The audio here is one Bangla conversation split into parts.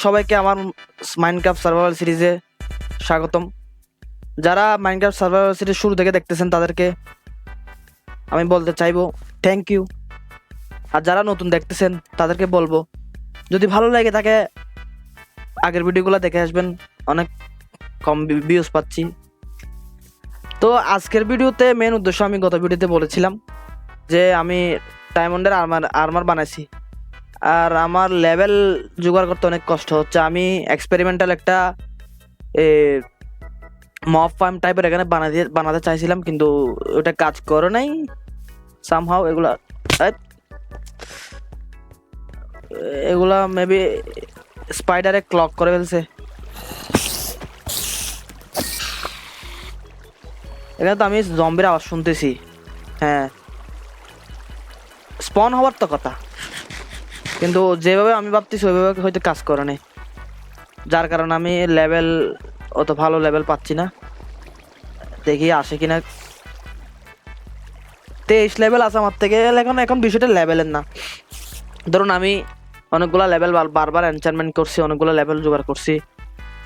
সবাইকে আমার মাইনক্রাফট সার্ভাইভাল সিরিজে স্বাগতম। যারা মাইনক্রাফট সার্ভাইভাল সিরিজ শুরু থেকে দেখতেছেন তাদেরকে আমি বলতে চাইবো থ্যাংক ইউ। আর যারা নতুন দেখতেছেন তাদেরকে বলবো যদি ভালো লাগে থাকে আগের ভিডিওগুলো দেখে আসবেন, অনেক কম ভিউজ পাচ্ছি। তো আজকের ভিডিওতে মেন উদ্দেশ্য আমি গত ভিডিওতে বলেছিলাম যে আমি ডায়মন্ডের আর্মার বানাইছি, আর আমার লেভেল জোগাড় করতে অনেক কষ্ট হচ্ছে। আমি এক্সপেরিমেন্টাল একটা মব ফার্ম টাইপের এখানে বানাতে চাইছিলাম, কিন্তু ওটা কাজ করে নাই সামহাও। এগুলা মেবি স্পাইডারে ক্লক করে ফেলছে। এখানে তো আমি জম্বির আওয়াজ শুনতেছি। হ্যাঁ, স্পন হওয়ার তো কথা, কিন্তু যেভাবে আমি ভাবতেছি ওইভাবে হয়তো কাজ করে নাই, যার কারণে আমি লেভেল অত ভালো লেভেল পাচ্ছি না। দেখি আসে কিনা। 23 লেভেল আছে আমার থেকে। এখন বিষয়টা লেভেলের না। ধরুন আমি অনেকগুলো লেভেল বারবার এনচান্টমেন্ট করছি, অনেকগুলো লেভেল জোগাড় করছি,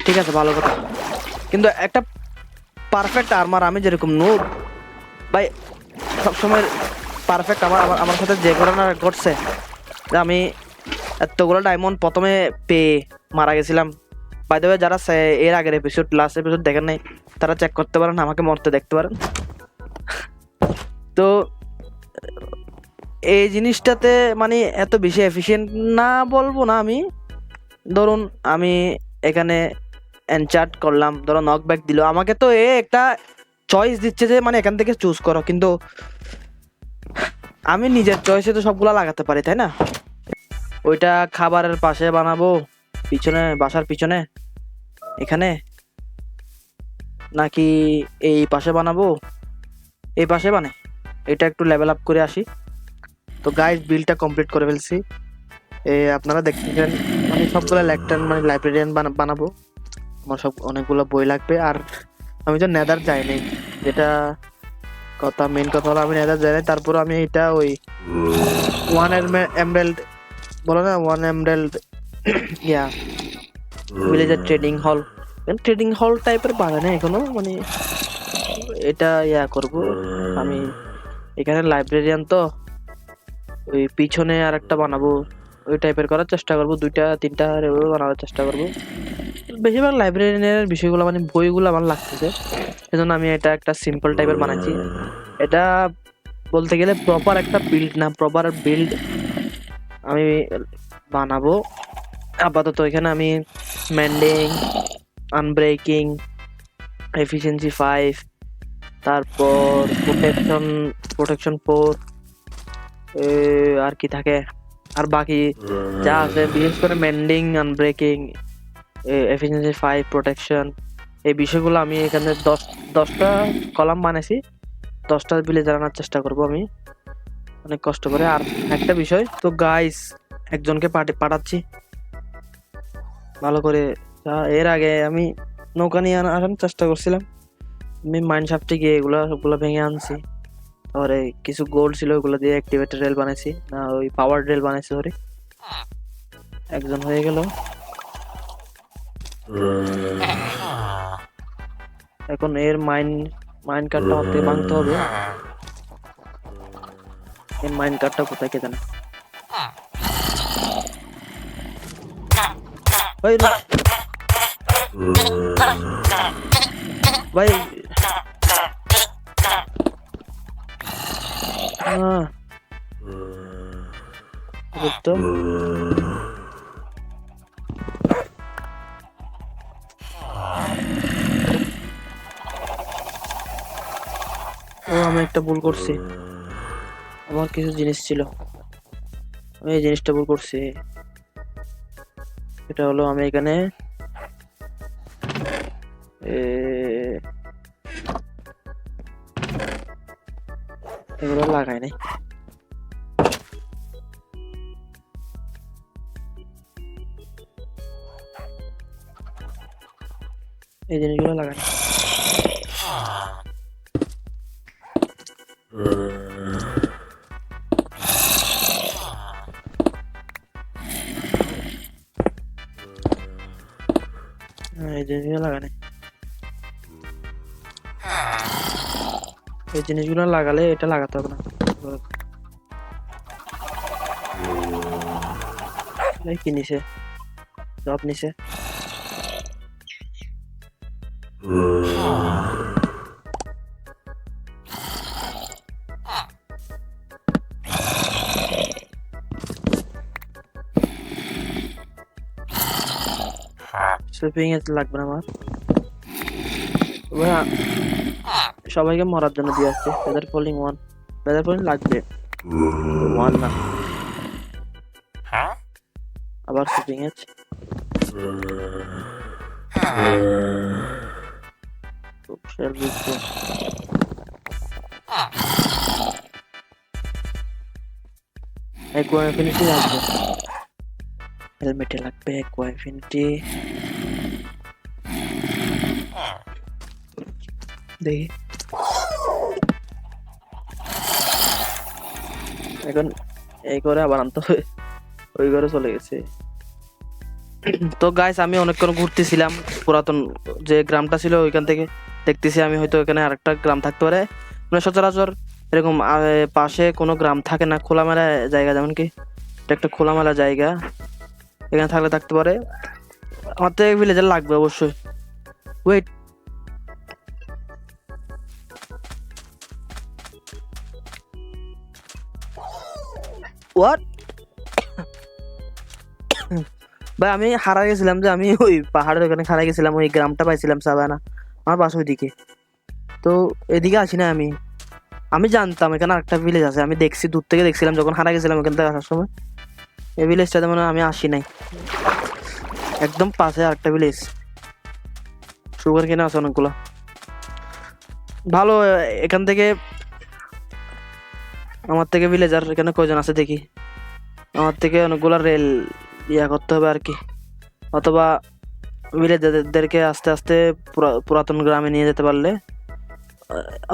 ঠিক আছে, ভালো কথা, কিন্তু একটা পারফেক্ট আর্মার আমি যেরকম নুব ভাই সবসময় পারফেক্ট আমার সাথে যে ঘটনা ঘটছে, আমি এতগুলো ডায়মন্ড প্রথমে পেয়ে মারা গেছিলাম। বাই দ্য ওয়ে, যারা এর আগের লাস্ট এপিসোড দেখেন নাই তারা চেক করতে পারেন, আমাকে মরতে দেখতে পারেন। তো এই জিনিসটাতে মানে এত বেশি এফিশিয়েন্ট না বলবো না আমি। ধরুন আমি এখানে এনচার্ট করলাম, ধরো নকব্যাক দিল আমাকে, তো একটা চয়েস দিচ্ছে যে মানে এখান থেকে চুজ করো, কিন্তু আমি নিজের চয়েসে তো সবগুলা লাগাতে পারি, তাই না? ওইটা খাবারের পাশে বানাবো, পিছনে, বাসার পিছনে এখানে, নাকি এই পাশে বানাবো? এই পাশে এটা একটু লেভেল আপ করে আসি। তো গাইস, বিলটা কমপ্লিট করে ফেলছি। আপনারা দেখতেছেন আমি সবগুলো লেকটার্ন মানে লাইব্রেরিয়ান বানাবো। আমার সব অনেকগুলো বই লাগবে। আর আমি তো নেদার যাই নাই, যেটা কথা, মেন কথা হলো আমি নেদার যাই নাই। তারপর আমি এটা ওই ওয়ান এমরাল্ড বলো না, ওয়ান এমরাল্ড ইয়া ভিলেজের ট্রেডিং হল টাইপের বানানো এখনো, মানে এটা ইয়া করব আমি। এখানে লাইব্রেরিয়ান তো ওই পিছনে আর একটা বানাবো, ওই টাইপের করার চেষ্টা করবো, 2-3টা বানানোর চেষ্টা করবো। বেশিরভাগ লাইব্রেরিয়ানের বিষয়গুলো মানে বইগুলো আমার লাগতেছে, সেজন্য আমি এটা একটা সিম্পল টাইপের বানাইছি। এটা বলতে গেলে প্রপার একটা বিল্ড না, প্রপার বিল্ড আমি বানাবো। আপাতত এখানে আমি মেন্ডিং, আনব্রেকিং, এফিসিয়েন্সি 5, তারপর প্রোটেকশন 4, আর কি থাকে, আর বাকি যা আছে বিশেষ করে মেন্ডিং, আনব্রেকিং, এফিসিয়েন্সি 5, প্রোটেকশন, এই বিষয়গুলো আমি এখানে 10টা কলাম বানাইছি। 10টা ভিলেজ আনার চেষ্টা করব আমি অনেক কষ্ট করে। আর একটা বিষয় তো গাইস, একজনকে পাঠাচ্ছি ভালো করে। এর আগে আমি নৌকা নিয়ে আসার চেষ্টা করছিলাম, আমি মাইন শাফটে গিয়ে সবগুলো ভেঙে আনছি। তারপরে কিছু গোল্ড ছিল, ওগুলো দিয়ে অ্যাক্টিভেটেড রেল বানাইছি, না ওই পাওয়ার রেল বানাইছি। সরি, একজন হয়ে গেল। এখন এর মাইন কার্ডটা হাতে ভাঙতে হবে। এর মাইন কার্ডটা কোথায় কে জানে? ভাই ভাই তো আমি একটা ভুল করছি। আমার কিছু জিনিস ছিল, আমি এই জিনিসটা ভুল করছি। এটা হলো আমি এখানে এগুলো লাগাই নাই। এই জিনিসগুলো লাগাই নাই। এই জিনিসগুলো লাগানে, এই জিনিসগুলো লাগালে এটা লাগাতে হবে না। এই কি নিছে, জব নিছে। সুইপিং এ লাগবে না আমার ভাইয়া, সবাইকে মরার জন্য দিয়ে আসছে। ফেদার ফলিং 1, ফেদার ফলিং লাগবে 1 না। আবার সুইপিং এজ, একোয়া ইনফিনিটি লাগবে, হেলমেটে লাগবে একোয়া ইনফিনিটি। দেখি এখন এই করে আবার আনতে হবে, ওই ঘরে চলে গেছে। তো গাইস আমি অনেকক্ষণ ঘুরতেছিলাম, পুরাতন যে গ্রামটা ছিল ওইখান থেকে দেখতেছি আমি হয়তো এখানে আরেকটা গ্রাম থাকতে পারে। মানে সচরাচর এরকম পাশে কোনো গ্রাম থাকে না, খোলামেলা জায়গা, যেমন কি এটা একটা খোলামেলা জায়গা, এখানে থাকলে থাকতে পারে। আমার তো ভিলেজার লাগবে অবশ্যই। ওয়েট, হোয়াট ভাই, আমি হারা গেছিলাম যে আমি ওই পাহাড়ের ওখানে হারা গেছিলাম, ওই গ্রামটা পাইছিলাম সাবানা, আমার বাসা ওইদিকে। তো এদিকে আসি না আমি, আমি জানতাম এখানে আরেকটা ভিলেজ আছে, আমি দেখছি দূর থেকে দেখছিলাম যখন হারা গেছিলাম ওখান থেকে আসার সময়। এই ভিলেজটাতে মানে আমি আসি নাই, একদম পাশে আরেকটা ভিলেজ, সুগার কেনে আছে অনেকগুলো ভালো। এখান থেকে আমার থেকে ভিলেজার এখানে কয়জন আছে দেখি, আমার থেকে অনেকগুলো রেল ইয়া করতে হবে আর কি, অথবা ভিলেজারদেরকে আস্তে আস্তে পুরাতন গ্রামে নিয়ে যেতে পারলে,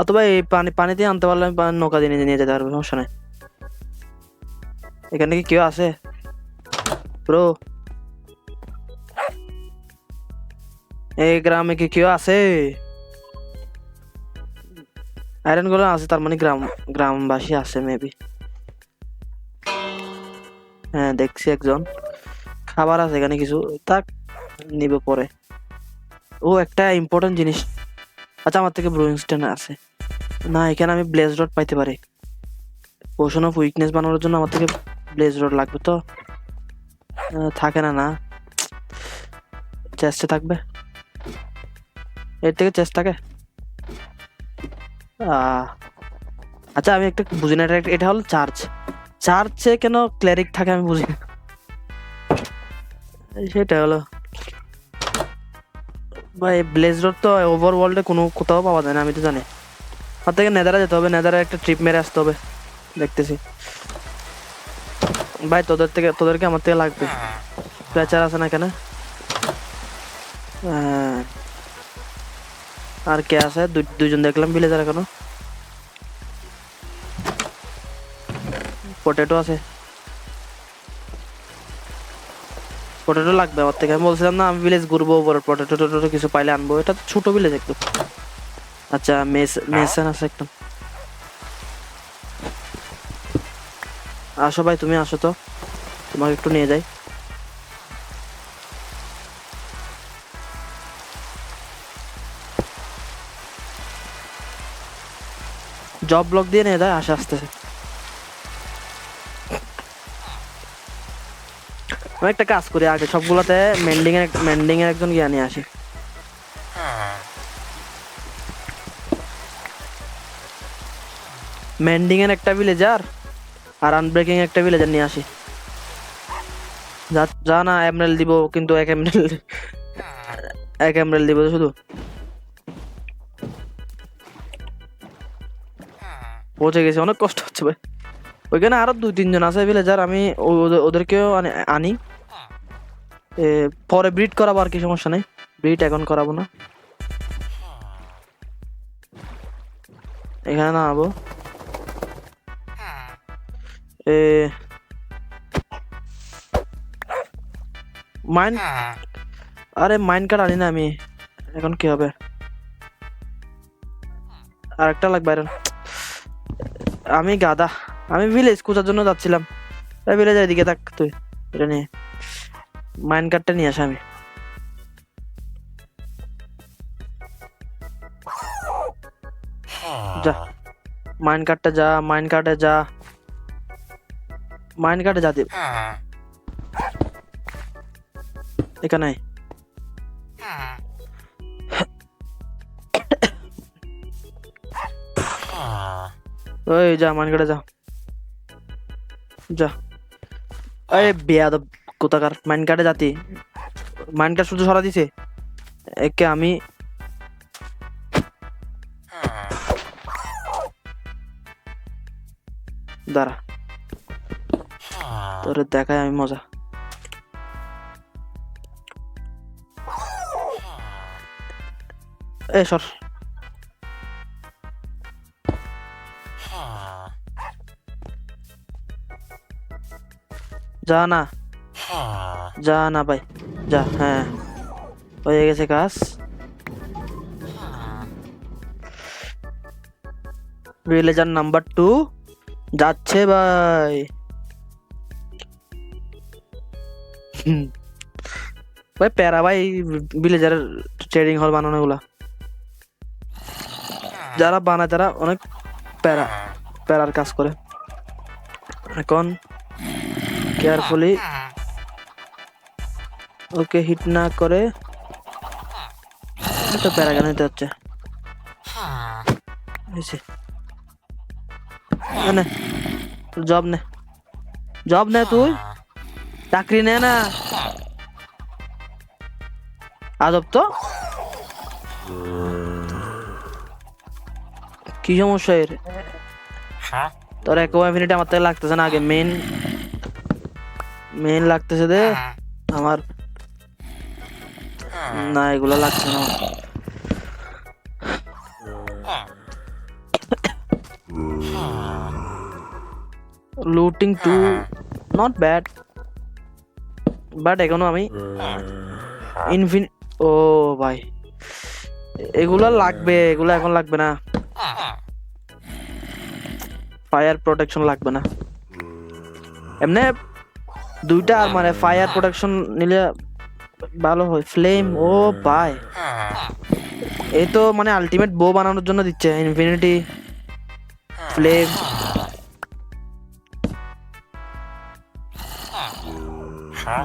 অথবা এই পানিতে আনতে পারলে আমি নৌকা দিয়ে নিয়ে যেতে পারবো, সমস্যা নাই। এখানে কি কেউ আছে ব্রো? এই গ্রামে কি কেউ আছে? আয়রন গুলো আছে, তার মানে গ্রামবাসী আছে মেবি। হ্যাঁ দেখছি একজন, খাবার আছে এখানে কিছু, তাক নিবে পরে। ও একটা ইম্পর্টেন্ট জিনিস, আচ্ছা আমার থেকে ব্রুইং স্টোন আছে না, এখানে আমি ব্লেজ রড পাইতে পারি। পোশন অফ উইকনেস বানানোর জন্য আমার থেকে ব্লেজ রড লাগবে, তো থাকে না, না চেস্টে থাকবে, এর থেকে চেস্ট থাকে। আচ্ছা আমি একটা বুঝি না, এটা হলো চার্চে কেন ক্লেরিক থাকে আমি বুঝি না, সেটা হলো ভাই। ব্লেজ রড তো ওভার ওয়ার্ল্ডে কোনো কোথাও পাওয়া যায় না, আমি তো জানি। আর থেকে নেদারে যেতে হবে, নেদারে একটা ট্রিপ মেরে আসতে হবে, দেখতেছি ভাই। তোদেরকে আমার থেকে লাগবে, প্রেচার আছে না কেন? আর কে আছে? দুইজন দেখলাম ভিলেজার এখনো। পটেটো আছে, পটেটো লাগবে আমার থেকে। আমি বলছিলাম না আমি ভিলেজ ঘুরবো, পটেটো টটেটো কিছু পাইলে আনবো, এটা তো ছোট ভিলেজ একদম। আচ্ছা মেসন আছে একদম। আসো ভাই, তুমি আসো তো, তোমাকে একটু নিয়ে যাই। জব ব্লক দিয়ে নিয়ে যায়, আসে আসতেছে। আমি একটা কাজ করি, আগে সবগুলোতে মেন্ডিং এর একজন গিয়ে নিয়ে আসি। মেন্ডিং এর একটা ভিলেজার আর আনব্রেকিং একটা ভিলেজার নিয়ে আসি। যা না এমরাল দিব, কিন্তু এক এমরাল দিব শুধু। পৌঁছে গেছে, অনেক কষ্ট হচ্ছে ভাই। ওইখানে আরো 2-3 জন আছে ভিলেজার, আমি ওদেরকেও আনি, পরে ব্রিড করাবো আর কি, সমস্যা নেই, ব্রিড এখন করাবো না। এখানে নামাবো, মাইন আরে মাইন কার্ড আনি না আমি, এখন কি হবে? আরেকটা লাগবে আয়রন। আমি গাদা, আমি ভিলেজ খোঁজার জন্য যাচ্ছিলাম। ভিলেজ এদিকে থাক তুই, এটা নিয়ে মাইন কার্ডটা নিয়ে আসা। আমি যা মাইন কার্ডটা যা, মাইন কার্ডে যা, মাইন কার্ডে যা। এখানে ওই যা মাইন কার্ডে যা যা। আরে বেয়াদব কোথাকার, মাইন কার্ডে জাতি, মাইন কার্ড শুধু সরা দিছে একে। আমি দাঁড়া, তোরে দেখাই আমি মজা। এ সর, যা না, যা না ভাই যা। হ্যাঁ হয়ে গেছে কাজ। ভিলেজার নাম্বার 2 যাচ্ছে ভাই। ভাই প্যারা ভাই, ভিলেজার ট্রেডিং হল বানানো গুলা যারা বানায় তারা অনেক প্যারার কাজ করে। এখন কেয়ারফুলি ওকে হিট না করে তো প্যারা কেন নিতে হচ্ছে। জব নে, জব নে, তুই চাকরি নে না। আজব তো, কি সমস্যা এর? তোর এক মিনিট আমার থেকে লাগতেছে না, আগে মেন লাগতেছে দে আমার। না এগুলো লাগছে না। লুটিং 2 নট ব্যাড, বাট এখনো আমি ও ভাই এগুলা লাগবে, এগুলা এখন লাগবে না। ফায়ার প্রোটেকশন লাগবে না এমনি, দুইটা আর মানে ফায়ার প্রোটেকশন নিলে ভালো হয়। ফ্লেম, ও ভাই এই তো মানে আলটিমেট বো বানানোর জন্য দিচ্ছে infinity flame.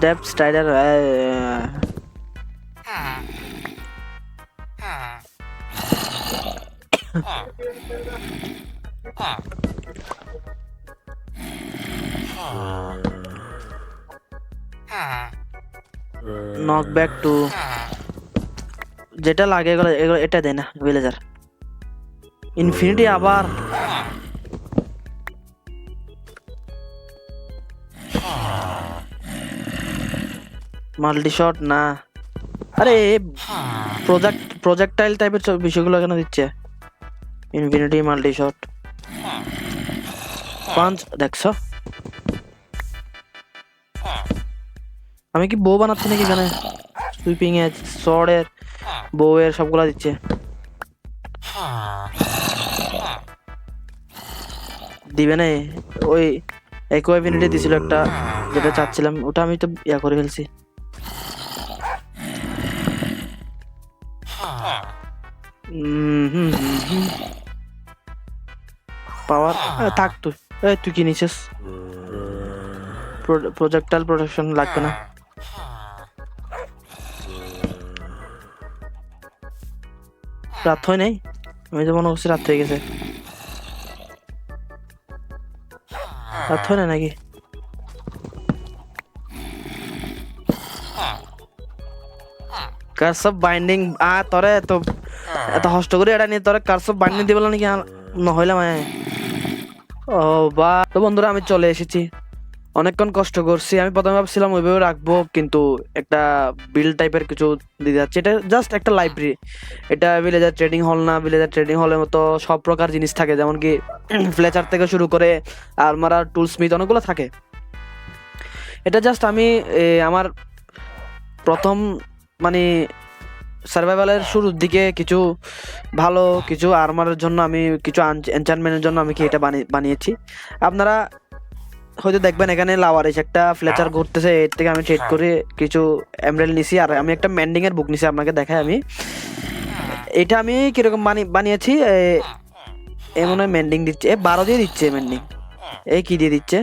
Depth styler, knock back to, যেটা লাগে এগুলো এটা দেয় না ভিলেজার। ইনফিনিটি আবার মাল্টি শট না। আরে প্রজেক্টাইল টাইপের বিষয়গুলো কেন দিচ্ছে? ইনফিনিটি মাল্টি শট পাঁচ, দেখছো আমি কি বো বানাচ্ছি নাকি? এখানে সুইপিং এর, শর্টের, বো এর সবগুলা দিচ্ছে। দিবে না ওই একো ইনফিনিটি দিছিল একটা, যেটা চাচ্ছিলাম ওটা আমি তো ইয়া করে ফেলছি। পাওয়ার থাক তুই, তুই কি নিছিস? প্রজেক্টাইল প্রোটেকশন লাগবে না। রাত হয় নাই, আমি তো মনে করছি রাত হয়ে গেছে। রাত হয় না নাকি? কার্স অফ বাইন্ডিং তোরে তো এত কষ্ট করে এটা নিয়ে তোরে কার্স অফ বাইন্ডিং দিবল নাকি? নহইলাম ও বা। তো বন্ধুরা আমি চলে এসেছি, অনেকক্ষণ কষ্ট করছি। আমি প্রথমে ভাবছিলাম ওইভাবে রাখবো, কিন্তু একটা বিল টাইপের কিছু দিতে যাচ্ছে। এটা জাস্ট একটা লাইব্রেরি, এটা ভিলেজার ট্রেডিং হল না। ভিলেজার ট্রেডিং হলের মতো সব প্রকার জিনিস থাকে, যেমন কি ফ্লেচার থেকে শুরু করে আলমারা, টুল স্মিথ অনেকগুলো থাকে। এটা জাস্ট আমি আমার প্রথম মানে সার্ভাইভালের শুরুর দিকে কিছু ভালো কিছু আর্মারের জন্য আমি কিছু এনচান্টমেন্টের জন্য আমি কি এটা বানিয়েছি। আপনারা হয়তো দেখবেন এখানে লাওয়ারিস একটা ফ্লেচার ঘুরতেছে, এর থেকে আমি ট্রেড করে কিছু এমরেল নিছি। আর আমি একটা মেন্ডিং এর বুক নিছি, আপনাকে দেখাই আমি এটা আমি কিরকম বানিয়েছি। এমন মেন্ডিং দিচ্ছে, 12 দিয়ে দিচ্ছে মেন্ডিং, এই কি দিয়ে দিচ্ছে,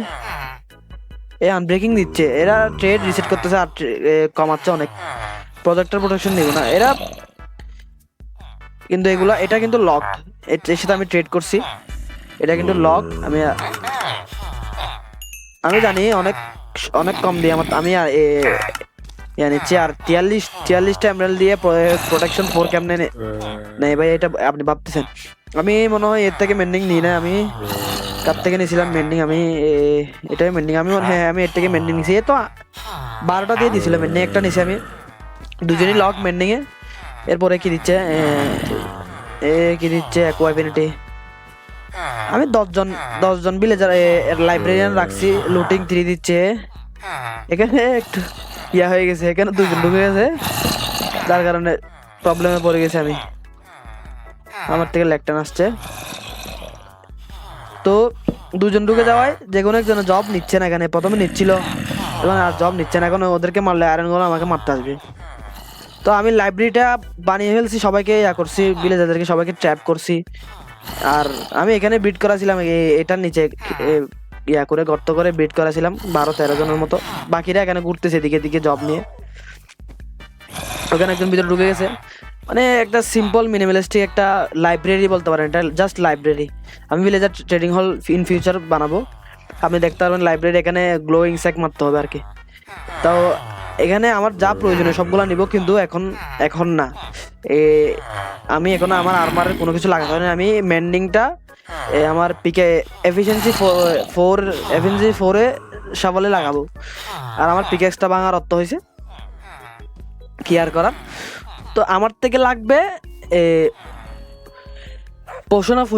এই আনব্রেকিং দিচ্ছে। এরা ট্রেড রিসেট করতেছে আর কমাচ্ছে অনেক। প্রজেক্টর প্রোটেকশন দিব না এরা, কিন্তু এগুলা এটা কিন্তু লক, এর সাথে আমি ট্রেড করছি, এটা কিন্তু লক। আমি জানি অনেক অনেক কম দিয়ে আমি নিচ্ছি। আর 43টা এমরাল্ড দিয়ে প্রোটেকশন 4 কেমনে নেই ভাই, এটা আপনি ভাবতেছেন আমি মনে হয় এর থেকে মেন্ডিং নিই না। আমি কার থেকে নিয়েছিলাম মেন্ডিং, আমি এটাই মেন্ডিং আমি, হ্যাঁ আমি এর থেকে মেন্ডিং নিয়েছি। তো 12টা দিয়ে দিয়েছিলাম মেন্ডিং, একটা নিয়েছি আমি, দুজনই লক মেন্ডিং এ। এরপরে কি দিচ্ছে, কি দিচ্ছে অ্যাকোয়াফিনিটি। আমি 10জন ভিলেজার লাইব্রেরিয়ান রাখছি, লুটিং 3 দিচ্ছে। এখানে একটু ইয়া হয়ে গেছে, এখানে 2জন ঢুকে গেছে, যার কারণে প্রবলেমে পড়ে গেছে আমি, আমার থেকে লেকটান আসছে। তো 2জন ঢুকে যাওয়ায় যে কোনো একজনের জব নিচ্ছে না, এখানে প্রথমে নিচ্ছিল এবং আর জব নিচ্ছে না। এখন ওদেরকে মারলে আয়রনগুলো আমাকে মারতে আসবে। তো আমি লাইব্রেরিটা বানিয়ে ফেলছি, সবাইকে ইয়া করছি, ভিলেজারদেরকে সবাইকে ট্র্যাপ করছি। আর আমি এখানে বিট করাছিলাম এটার নিচে ইয়া করে গর্ত করে বিট করাছিলাম 12-13 জনের মতো। বাকিরা এখানে ঘুরতেছে দিকে দিকে জব নিয়ে। ওখানে একজন ভিতরে ঢুকে গেছে। মানে একটা সিম্পল মিনিমালিস্টিক একটা লাইব্রেরি বলতে পারেন, এটা জাস্ট লাইব্রেরি। আমি ভিলেজার ট্রেডিং হল ইন ফিউচার বানাবো, আপনি দেখতে পারবেন লাইব্রেরি। এখানে গ্লোয়িং স্যাক মারতে হবে আর কি। তো এখানে আমার যা প্রয়োজনীয় সবগুলা নিব, কিন্তু এখন না, আমি এখন আমার আর্মারের কোনো কিছু লাগাতে পারি না। আমি মেন্ডিংটা আমার পিকে এফিসিয়েন্সি 4 এ সাবলে লাগাবো। আর আমার পিকেক্সটা ভাঙার অর্থ হয়েছে কেয়ার করার। তো আমার থেকে লাগবে পোশন অফ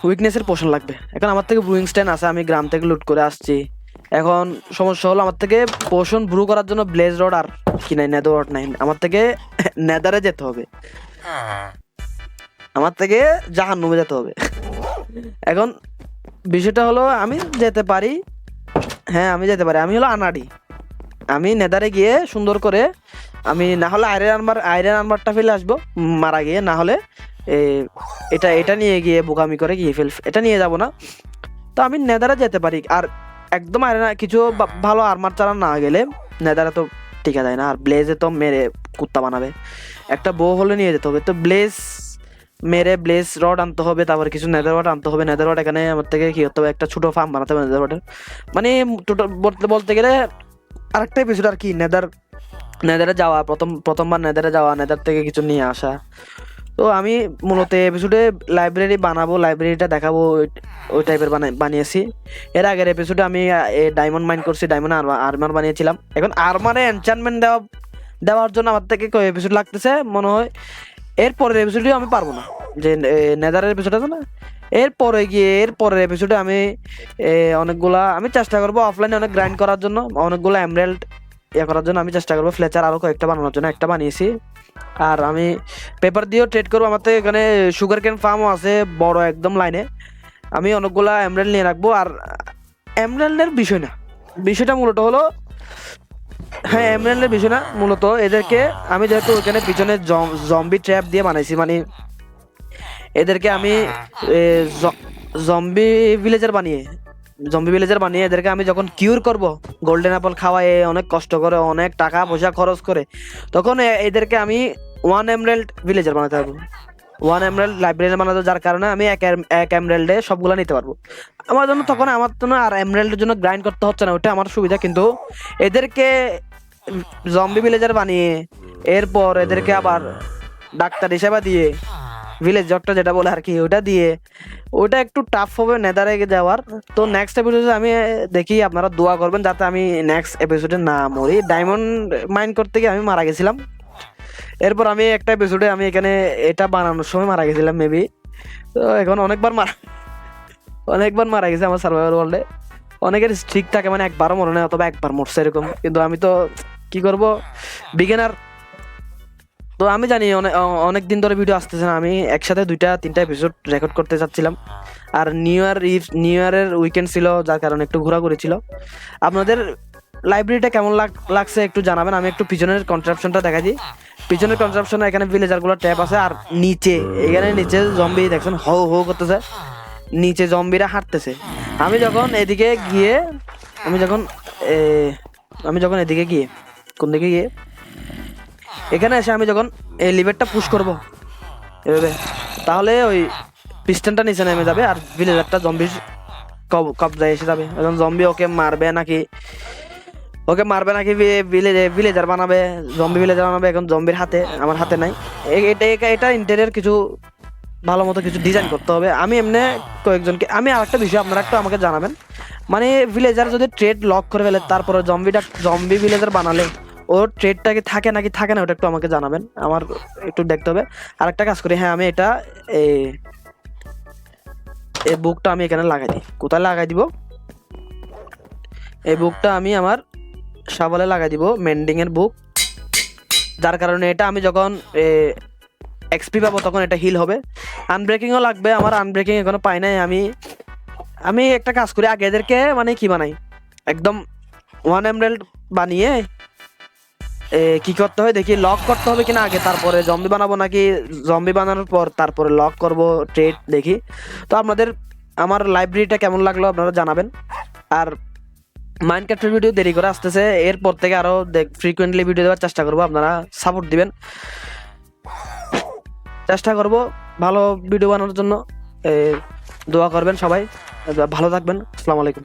উইকনেসের পোশন লাগবে। এখন আমার থেকে ব্রুইং স্ট্যান্ড আছে, আমি গ্রাম থেকে লুট করে আসছি। এখন সমস্যা হলো আমার থেকে পোশন ব্রু করার জন্য ব্লেজ রড আর কি নাই, নেদার রড নাই। আমার থেকে নেদারে যেতে হবে, আমার থেকে জাহান্নামে যেতে হবে। এখন বিষয়টা হলো আমি যেতে পারি, হ্যাঁ আমি যেতে পারি, আমি হলো আনাড়ি। আমি নেদারে গিয়ে সুন্দর করে আমি না হলে আয়রন আর্মারটা ফেলে আসবো মারা গিয়ে, না হলে এটা নিয়ে গিয়ে বোকামি করে গিয়ে এটা নিয়ে যাব না। তো আমি নেদারে যেতে পারি। আর একদম আয়রন কিছু ভালো আর্মার চালা না গেলে নেদারে তো টিকা যায় না, আর ব্লেজে তো মেরে কুত্তা বানাবে। একটা বো হলে নিয়ে যেতে হবে, তো ব্লেজ মেরে ব্লেজ রড আনতে হবে, তারপর কিছু নেদার রড আনতে হবে। নেদার রড এখানে আমার থেকে কি হতে হবে, একটা ছোট ফার্ম বানাতে হবে নেদার রডের। মানে টোটাল বলতে গেলে আরেকটা এপিসোড আর কি, নেদারে যাওয়া, প্রথমবার নেদারে যাওয়া, নেদার থেকে কিছু নিয়ে আসা। তো আমি মূলত এপিসোডে লাইব্রেরি বানাবো, লাইব্রেরিটা দেখাবো, ওই টাইপের বানিয়েছি। এর আগের এপিসোডে আমি ডায়মন্ড মাইন করছি, ডায়মন্ড আর্মার বানিয়েছিলাম। এখন আর্মারে এনচান্টমেন্ট দেওয়ার জন্য আমার থেকে কয় এপিসোড লাগতেছে মনে হয়। এর পরের এপিসোডেও আমি পারবো না, যে নেদারের এপিসোড আছে না, এর পরের এপিসোডে আমি অনেকগুলা আমি চেষ্টা করবো অফলাইনে অনেক গ্রাইন্ড করার জন্য, অনেকগুলো এমরাল্ড করার জন্য আমি চেষ্টা করবো। ফ্লেচার আরো কয়েকটা বানানোর জন্য একটা বানিয়েছি। আর আমি পেপার দিয়েও ট্রেড করবো। আমার তো এখানে সুগার কেন ফার্মও আছে বড় একদম লাইনে। আমি অনেকগুলা এমরাল্ড নিয়ে রাখবো। আর এমরাল্ডের বিষয়টা মূলত হলো, হ্যাঁ এমরাল্ডের বিষয় না, মূলত এদেরকে আমি যেহেতু ওইখানে পিছনে জম্বি ট্র্যাপ দিয়ে বানাইছি, মানে এদেরকে আমি জম্বি ভিলেজার বানিয়ে এদেরকে আমি যখন কিউর করব, গোল্ডেন অ্যাপল খাওয়ায় অনেক কষ্ট করে অনেক টাকা পয়সা খরচ করে, তখন এদেরকে আমি 1 এমরাল্ড ভিলেজার বানাতে পারবো, 1 এমরাল্ড লাইব্রেরি বানাতে, যার কারণে আমি এক এমরাল্ডে সবগুলো নিতে পারবো আমার জন্য। তখন আমার জন্য আর এমরাল্ডের জন্য গ্রাইন্ড করতে হচ্ছে না, ওটা আমার সুবিধা। কিন্তু এদেরকে জম্বি ভিলেজার বানিয়ে এরপর এদেরকে আবার ডাক্তার হিসেবে দিয়ে ভিলেজ জটটা যেটা বলে আর কি, ওটা দিয়ে ওটা একটু টাফ হবে নেদারে যাওয়ার। তো নেক্সট এপিসোডে আমি দেখি, আপনারা দোয়া করবেন যাতে আমি নেক্সট এপিসোডে না মরি। ডায়মন্ড মাইন করতে গিয়ে আমি মারা গেছিলাম। এরপর আমি একটা এপিসোডে আমি এখানে এটা বানানোর সময় মারা গেছিলাম মেবি। তো এখন অনেকবার মারা গেছে আমার সার্ভাইভাল ওয়ার্ল্ডে। অনেকের স্ট্রিক থাকে, মানে একবারও মরে না অথবা একবার মরছে এরকম। কিন্তু আমি তো কি করব, বিগিনার তো আমি জানি অনেক দিন ধরে ভিডিও আসতেছে না, আমি একসাথে 2-3টা এপিসোড রেকর্ড করতে চাচ্ছিলাম। আর নিউ ইয়ারের উইকেন্ড ছিল, যার কারণে একটু ঘোরাঘুরি ছিল। আপনাদের লাইব্রেরিটা কেমন লাগছে একটু জানাবেন। আমি একটু পিছনের কনট্রাপশনটা দেখা দিই। পিছনের কনট্রাপশনে এখানে ভিলেজারগুলো ট্যাপ আছে, আর এখানে নিচে জম্বি দেখছেন হো হো করতেছে, নিচে জম্বিরা হাঁটতেছে। আমি যখন এদিকে গিয়ে কোন দিকে গিয়ে এখানে এসে আমি যখন এই লিভারটা পুশ করব এভাবে, তাহলে ওই পিস্টনটা নিচে নেমে যাবে আর ভিলেজারটা জম্বির কবজায় এসে যাবে। এখন জম্বি ওকে মারবে নাকি ভিলেজার বানাবে, জম্বি ভিলেজার বানাবে। এখন জম্বির হাতে, আমার হাতে নাই। এটা ইন্টেরিয়র কিছু ভালো মতো কিছু ডিজাইন করতে হবে। আমি এমনি কয়েকজনকে, আমি আরেকটা বিষয় আপনারা একটু আমাকে জানাবেন, মানে ভিলেজার যদি ট্রেড লক করে ফেলে তারপরে জম্বি ভিলেজার বানালে ওর ট্রেডটা কি থাকে নাকি থাকে না, ওটা একটু আমাকে জানাবেন, আমার একটু দেখতে হবে। আরেকটা কাজ করি, হ্যাঁ আমি এটা এই বুকটা আমি এখানে লাগাই দিই। কোথায় লাগাই দিব? এই বুকটা আমি আমার শাবলে লাগাই দিব, মেন্ডিং এর বুক, যার কারণে এটা আমি যখন এক্সপি পাবো তখন এটা হিল হবে। আনব্রেকিংও লাগবে আমার, আনব্রেকিং এখনো পাই নাই। আমি একটা কাজ করি, আগে এদেরকে মানে কি বানাই, একদম 1 এমরাল্ড বানিয়ে কি করতে হয় দেখি, লক করতে হবে কিনা আগে, তারপরে জম্বি বানাবো, নাকি জম্বি বানানোর পর তারপরে লক করব ট্রেড দেখি। তো আমার লাইব্রেরিটা কেমন লাগলো আপনারা জানাবেন। আর মাইনক্রাফটের ভিডিও দেরি করে আসতেছে, এরপর থেকে আরো ফ্রিকুয়েন্টলি ভিডিও দেওয়ার চেষ্টা করবো, আপনারা সাপোর্ট দিবেন। চেষ্টা করব ভালো ভিডিও বানানোর জন্য, দোয়া করবেন সবাই, ভালো থাকবেন। আসসালামু আলাইকুম।